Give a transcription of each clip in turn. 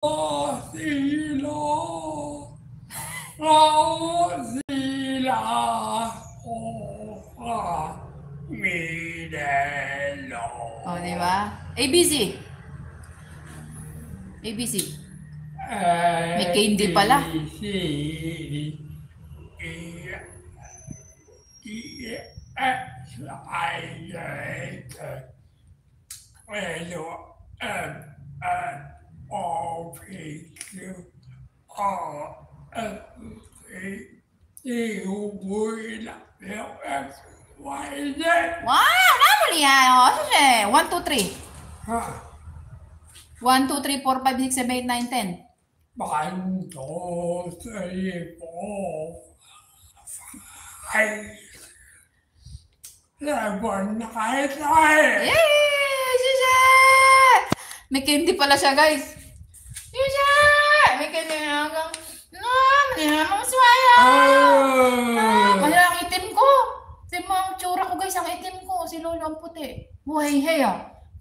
sila, oh, sila, oh, Minelo. O, di ba? ABC. ABC. May candy pala. Wow, naman yan. O, sige. 1, 2, 3. 1, 2, 3, 4, 5, 6, 7, 8, 9, 10. 1, 2, 3, 4, 5, 7, Yay! Sige! May candy pala siya, guys. Sige! May candy na hanggang... No, manihang swaya! Mahirap ang itim ko. Tingnan mo ang tsura ko, guys. Ang itim ko. Si Lolo ang puti. Wuhay-hey, oh.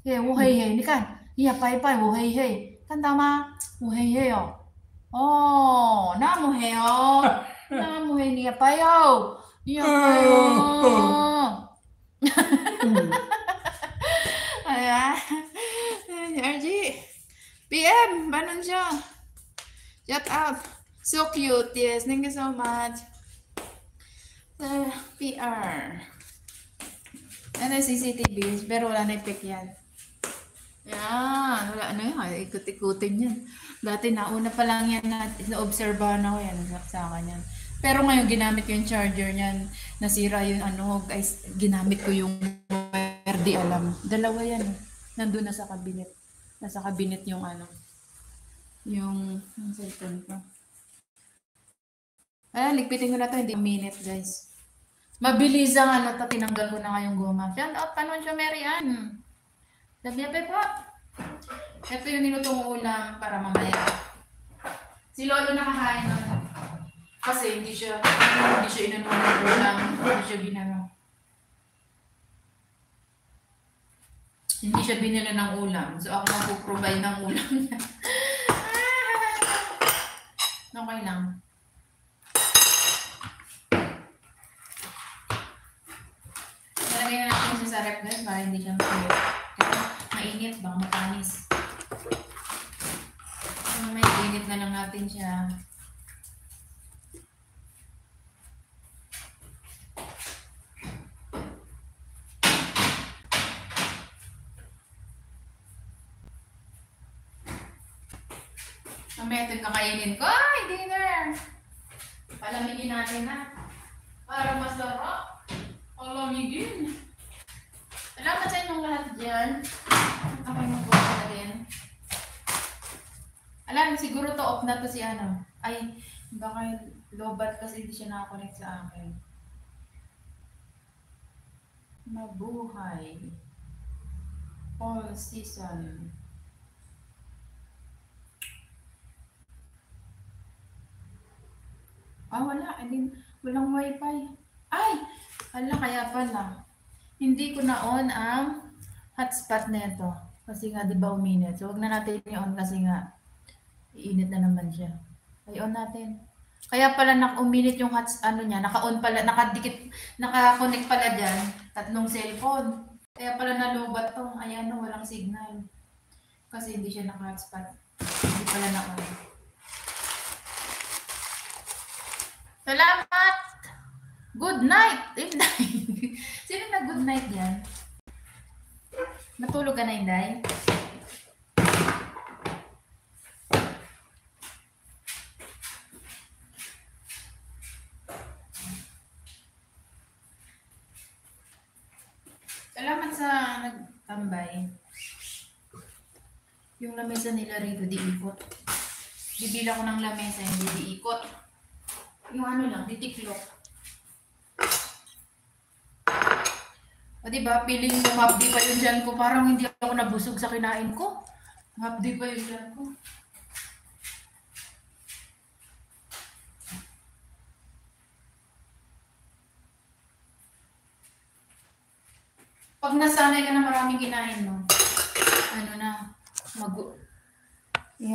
Yeah, wuhay-hey. Ni kan? Iya, pai-pai, wuhay-hey. Kan tama? Wuhay-hey, oh. Oh, namuhay, oh. Namuhay niya pa, oh. Niya pa, oh. Ayan. RG. PM, banon siya. Shut up. So cute, yes. Thank you so much. PR. Ano yung CCTV? Pero wala na i-pick yan. Yan. Wala na yan. Ikot-ikutin yan. Dati nauna pa lang yan na-obserbahan ako yan. Nasaksakan yan. Pero ngayon ginamit ko yung charger niyan. Nasira yung ano. Guys, ginamit ko yung di alam. Dalawa yan. Nandun na sa cabinet. Nasa cabinet yung ano. Yung cellphone ko. Ligpitin ko na to. Hindi minute, guys. Mabilis ang ano to. Tinanggal ko na ngayong goma. Shout out pa nun siya, Mary Ann. Sabiyabe po. Ito yung ninutong ulam para mamaya. Si Lolo nakakain na. Kasi hindi siya inano ng ulam. Hindi siya ginano. Hindi siya binila ng ulam. So, ako magpo-provide ng ulam niya. Okay lang. Nalagay na natin siya sa rep guys para hindi siya masayot. Kaya mainit, baka matanis. So, may init na lang natin siya. Mamaya ito yung kakainin ko. Ay, dinner! Palamigin natin na. Para masarap. Palamigin. Salamat sa inyong lahat dyan. Ako yung magbuha na din. Alam, siguro to off na to si ano. Ay, baka lobat kasi hindi siya nakakonect sa akin. Mabuhay. All season. Wala. I mean, walang wifi. Ay! Ala, kaya pala. Hindi ko na-on ang hotspot nito. Kasi nga, di ba uminit? So, wag na natin i-on kasi nga, iinit na naman siya. Ay, on natin. Kaya pala uminit yung ano niya, naka-on pala, nakadikit, naka-connect pala dyan, tatlong cellphone. Kaya pala nalubat to. Ayan no, walang signal. Kasi hindi siya naka-hotspot. Hindi pala na-on. Salamat! Good night! Inday! Sino na good night yan? Natulog ka na, Inday? Salamat sa nagtambay. Yung lamesa nila rito, di ikot. Bibila ko ng lamesa, hindi di ikot. Yung ano lang, ditiklok. O diba, feeling ko mapdi pa yung dyan ko. Parang hindi ako nabusog sa kinain ko. Mapdi pa yung dyan ko. Pag nasanay ka na maraming kinain mo, ano na,